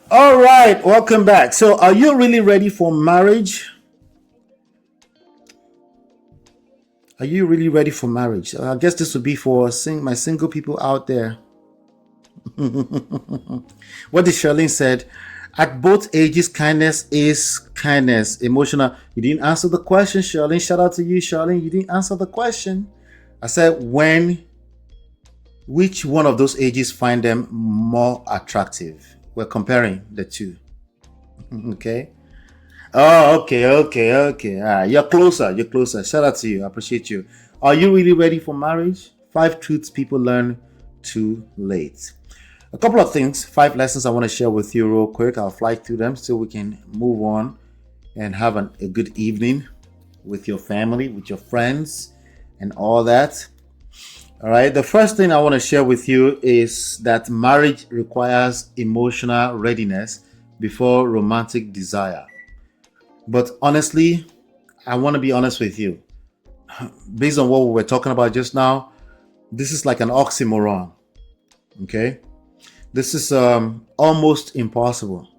All right, welcome back. So, are you really ready for marriage? Are you really ready for marriage? I guess this would be for my single people out there. What did Charlene said? At both ages, kindness is kindness. Emotional. You didn't answer the question, Charlene. Shout out to you, Charlene. You didn't answer the question. I said which one of those ages find them more attractive? We're comparing the two. Okay. Oh, okay. You're closer. You're closer. Shout out to you. I appreciate you. Are you really ready for marriage? 5 truths people learn too late. A couple of things, 5 lessons I want to share with you real quick. I'll fly through them so we can move on and have a good evening with your family, with your friends, and all that. All right. The first thing I want to share with you is that marriage requires emotional readiness before romantic desire. But honestly, I want to be honest with you. Based on what we were talking about just now, this is like an oxymoron. Okay? This is almost impossible,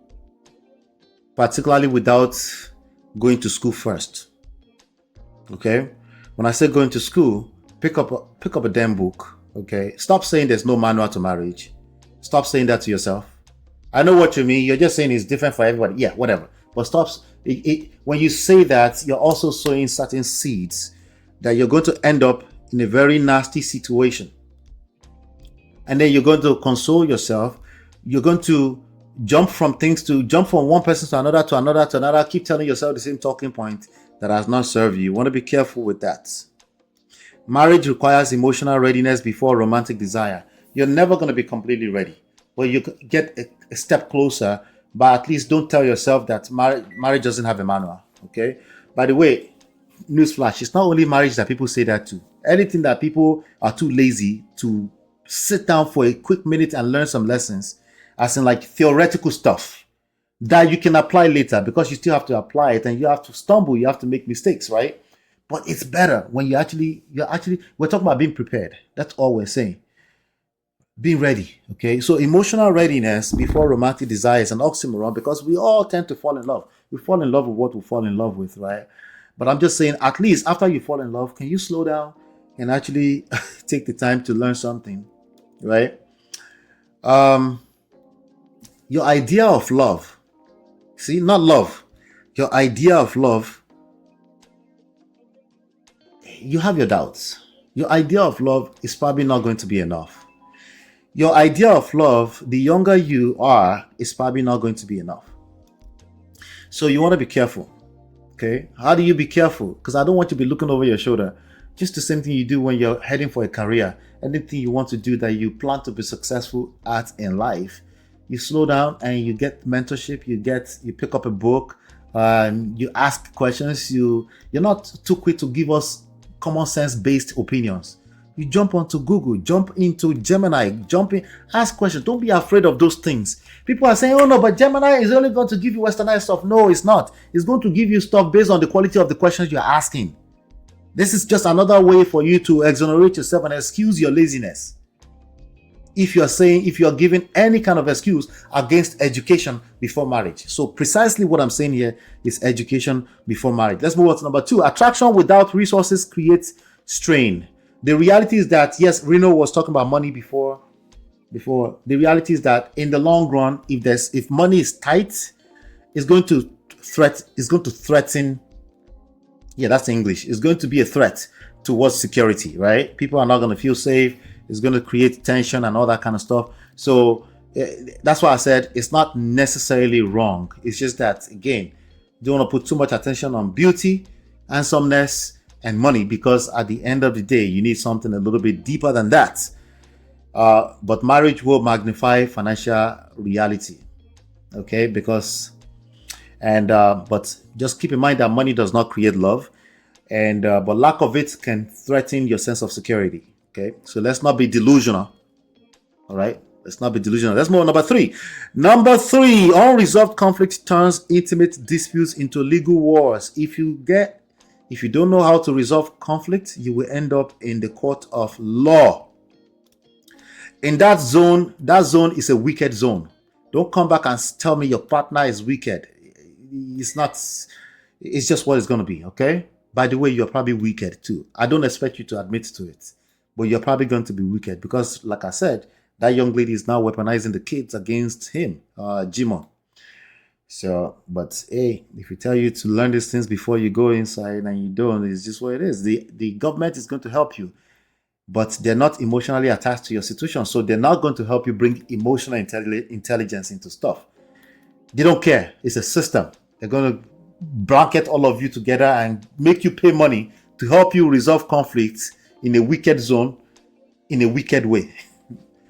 particularly without going to school first. Okay? When I say going to school, pick up a damn book. Okay? Stop saying there's no manual to marriage. Stop saying that to yourself. I know what you mean. You're just saying it's different for everybody. Yeah, whatever. But stop. When you say that, you're also sowing certain seeds that you're going to end up in a very nasty situation. And then you're going to console yourself. You're going to jump from one person to another, keep telling yourself the same talking point that has not served you. You want to be careful with that. Marriage requires emotional readiness before romantic desire. You're never going to be completely ready. But you get a step closer, but at least don't tell yourself that marriage doesn't have a manual. Okay? By the way, newsflash, it's not only marriage that people say that to. Anything that people are too lazy to sit down for a quick minute and learn some lessons, as in like theoretical stuff that you can apply later, because you still have to apply it and you have to stumble, you have to make mistakes, right? But it's better when we're talking about being prepared. That's all we're saying. Being ready. Okay. So emotional readiness before romantic desire is an oxymoron because we all tend to fall in love. We fall in love with what we fall in love with, right? But I'm just saying, at least after you fall in love, can you slow down and actually take the time to learn something, right? Your idea of love, see, not love, your idea of love, you have your doubts. Your idea of love is probably not going to be enough. Your idea of love, the younger you are, is probably not going to be enough. So you want to be careful. Okay. How do you be careful? Because I don't want you to be looking over your shoulder. Just the same thing you do when you're heading for a career. Anything you want to do that you plan to be successful at in life, you slow down and you get mentorship. You pick up a book. You ask questions. You're not too quick to give us common sense based opinions. You jump onto Google, jump into Gemini, ask questions. Don't be afraid of those things. People are saying, oh no, but Gemini is only going to give you westernized stuff. No, it's not. It's going to give you stuff based on the quality of the questions you're asking. This is just another way for you to exonerate yourself and excuse your laziness. If you're giving any kind of excuse against education before marriage. So precisely what I'm saying here is education before marriage. Let's move on to number 2. Attraction without resources creates strain. The reality is that, yes, Reno was talking about money before. The reality is that in the long run, if money is tight, it's going to threaten. Yeah, that's English. It's going to be a threat towards security, right? People are not going to feel safe. It's going to create tension and all that kind of stuff. So that's why I said it's not necessarily wrong. It's just that, again, you don't want to put too much attention on beauty, handsomeness, and money, because at the end of the day, you need something a little bit deeper than that. But marriage will magnify financial reality. Okay, but just keep in mind that money does not create love, but lack of it can threaten your sense of security. Okay, so let's not be delusional. All right, let's not be delusional. Let's move on. Number 3. Unresolved conflict turns intimate disputes into legal wars. If you don't know how to resolve conflict, you will end up in the court of law. In that zone is a wicked zone. Don't come back and tell me your partner is wicked. It's not. It's just what it's going to be, okay? By the way, you're probably wicked too. I don't expect you to admit to it, but you're probably going to be wicked because, like I said, that young lady is now weaponizing the kids against him, Jimon. So, but hey, if we tell you to learn these things before you go inside and you don't, it's just what it is. The government is going to help you, but they're not emotionally attached to your situation. So they're not going to help you bring emotional intelligence into stuff. They don't care. It's a system. They're going to blanket all of you together and make you pay money to help you resolve conflicts in a wicked zone, in a wicked way.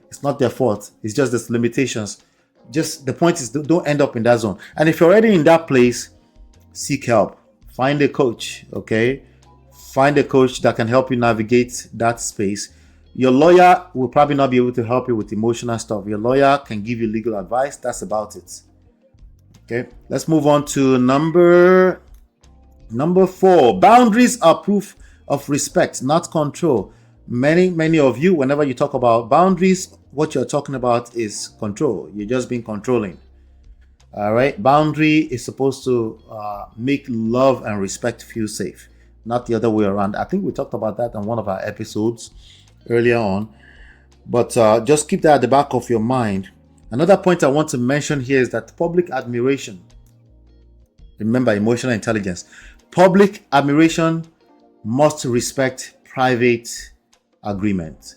It's not their fault. It's just the limitations. Just the point is, don't end up in that zone. And if you're already in that place, seek help. Find a coach, okay? Find a coach that can help you navigate that space. Your lawyer will probably not be able to help you with emotional stuff. Your lawyer can give you legal advice. That's about it. Okay, let's move on to number 4. Boundaries are proof of respect, not control. Many of you, whenever you talk about boundaries, what you're talking about is control. You're just being controlling. All right, boundary is supposed to make love and respect feel safe, not the other way around. I think we talked about that on one of our episodes earlier on, but just keep that at the back of your mind. Another point I want to mention here is that public admiration. Remember, emotional intelligence. Public admiration must respect private agreement.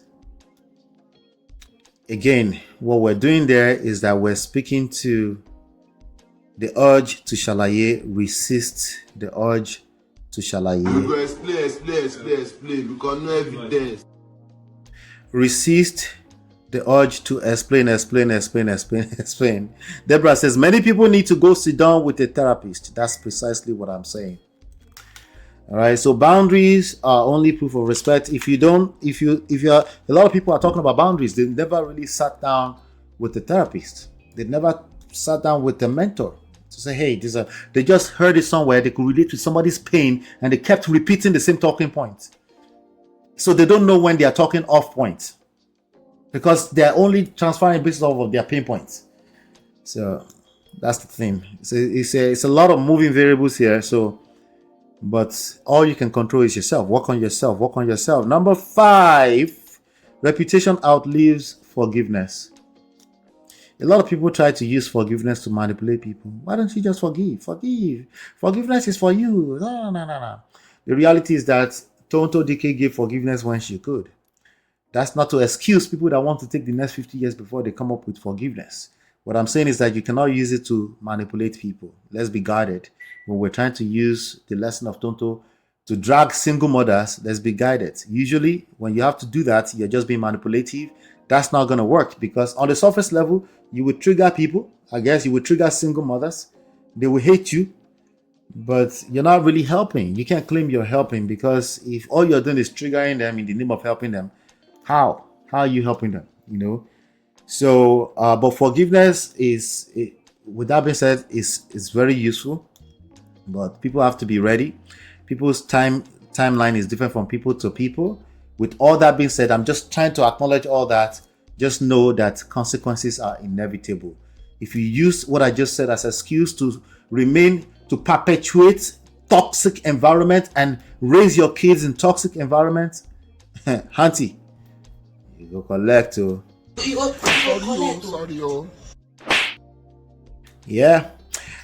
Again, what we're doing there is that we're speaking to the urge to shalaye, resist the urge to shalaye. You go explain, because no evidence. Resist the urge to explain. Deborah says, many people need to go sit down with a therapist. That's precisely what I'm saying. All right, so boundaries are only proof of respect. If you're a lot of people are talking about boundaries. They never really sat down with a therapist. They never sat down with a mentor to say, hey, they just heard it somewhere. They could relate to somebody's pain, and they kept repeating the same talking point. So they don't know when they are talking off point, because they're only transferring based off of their pain points. So that's the thing. It's a lot of moving variables here. So, but all you can control is yourself. Work on yourself. Number 5, reputation outlives forgiveness. A lot of people try to use forgiveness to manipulate people. Why don't you just forgive? Forgiveness is for you. No. The reality is that Tonto DK gave forgiveness when she could. That's not to excuse people that want to take the next 50 years before they come up with forgiveness. What I'm saying is that you cannot use it to manipulate people. Let's be guided. When we're trying to use the lesson of Tonto to drag single mothers, let's be guided. Usually, when you have to do that, you're just being manipulative. That's not going to work, because on the surface level, you would trigger people. I guess you would trigger single mothers. They will hate you, but you're not really helping. You can't claim you're helping, because if all you're doing is triggering them in the name of helping them, how are you helping them? So but forgiveness is, with that being said, is very useful, but people have to be ready. People's timeline is different from people to people. With all that being said, I'm just trying to acknowledge all that. Just know that consequences are inevitable. If you use what I just said as an excuse to perpetuate toxic environment and raise your kids in toxic environment, Auntie, you go collect. Sorry. Yeah,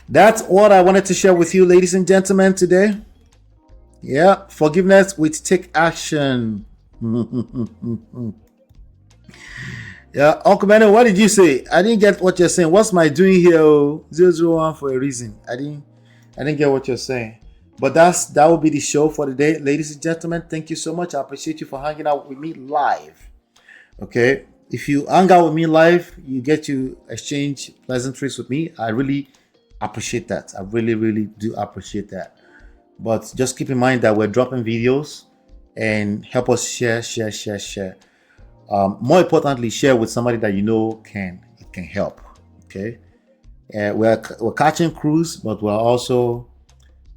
that's what I wanted to share with you, ladies and gentlemen, today. Yeah, forgiveness with take action. Yeah, Uncle Benno, what did you say? I didn't get what you're saying. What's my doing here? 001 for a reason. I didn't get what you're saying. But that will be the show for the day, ladies and gentlemen. Thank you so much. I appreciate you for hanging out with me live. Okay, if you hang out with me live, you get to exchange pleasantries with me. I really appreciate that. I really do appreciate that. But just keep in mind that we're dropping videos, and help us share. More importantly, share with somebody that you know can help. Okay, we're catching crews, but we're also,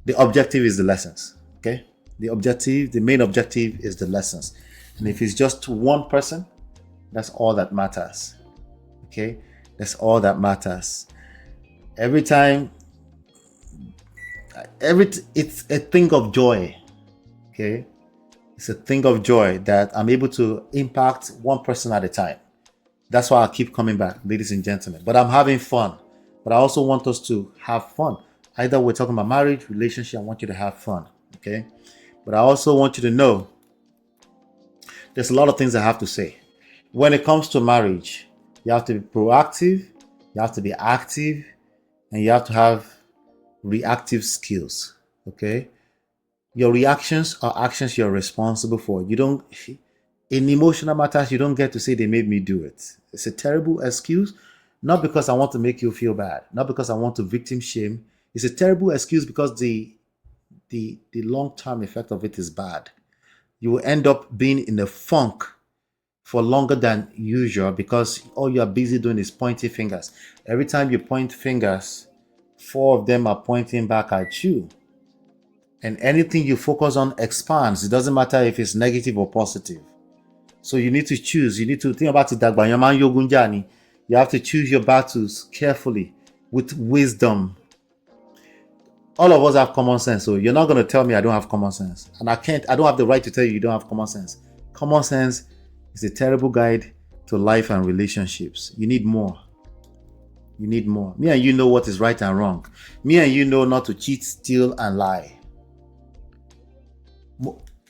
the objective is the lessons. Okay, the main objective is the lessons, and if it's just one person, that's all that matters. Okay, That's all that matters. Every time, it's a thing of joy. Okay, it's a thing of joy that I'm able to impact one person at a time. That's why I keep coming back, ladies and gentlemen. But I'm having fun. But I also want us to have fun. Either we're talking about marriage, relationship, I want you to have fun. Okay. But I also want you to know there's a lot of things I have to say. When it comes to marriage, you have to be proactive, you have to be active, and you have to have reactive skills. Okay. Your reactions are actions you're responsible for. You don't, in emotional matters, you don't get to say they made me do it. It's a terrible excuse, not because I want to make you feel bad, not because I want to victim shame. It's a terrible excuse because the long-term effect of it is bad. You will end up being in a funk for longer than usual because all you are busy doing is pointing fingers. Every time you point fingers, 4 of them are pointing back at you. And anything you focus on expands. It doesn't matter if it's negative or positive. So you need to choose. You need to think about it. You have to choose your battles carefully with wisdom. All of us have common sense. So you're not going to tell me I don't have common sense. And I don't have the right to tell you don't have common sense. Common sense is a terrible guide to life and relationships. You need more. You need more. Me and you know what is right and wrong. Me and you know not to cheat, steal, and lie.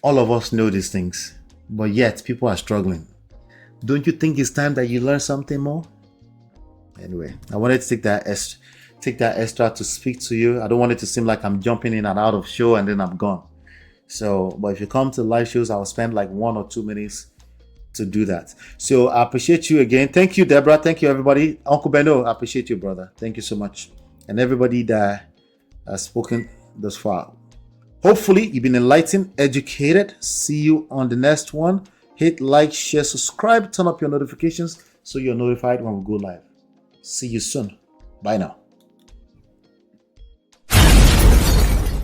All of us know these things, but yet people are struggling. Don't you think it's time that you learn something more? Anyway, I wanted to take that extra to speak to you. I don't want it to seem like I'm jumping in and out of show and then I'm gone. So, but if you come to live shows, I'll spend like 1 or 2 minutes to do that. So I appreciate you again. Thank you, Deborah. Thank you, everybody. Uncle Beno, I appreciate you, brother. Thank you so much. And everybody that has spoken thus far. Hopefully, you've been enlightened, educated. See you on the next one. Hit like, share, subscribe, turn up your notifications so you're notified when we go live. See you soon. Bye now.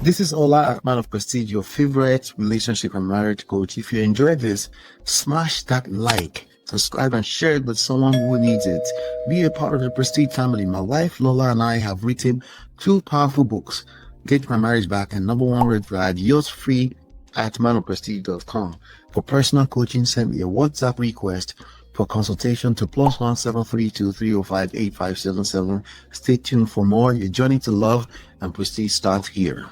This is Ola Man of Prestige, your favorite relationship and marriage coach. If you enjoyed this, smash that like, subscribe, and share it with someone who needs it. Be a part of the Prestige family. My wife Lola and I have written 2 powerful books, Get My Marriage Back and Number 1 Red Flag, yours free at manofprestige.com. For personal coaching, send me a WhatsApp request for consultation to +1 732 305 8577. Stay tuned for more. Your journey to love and prestige starts here.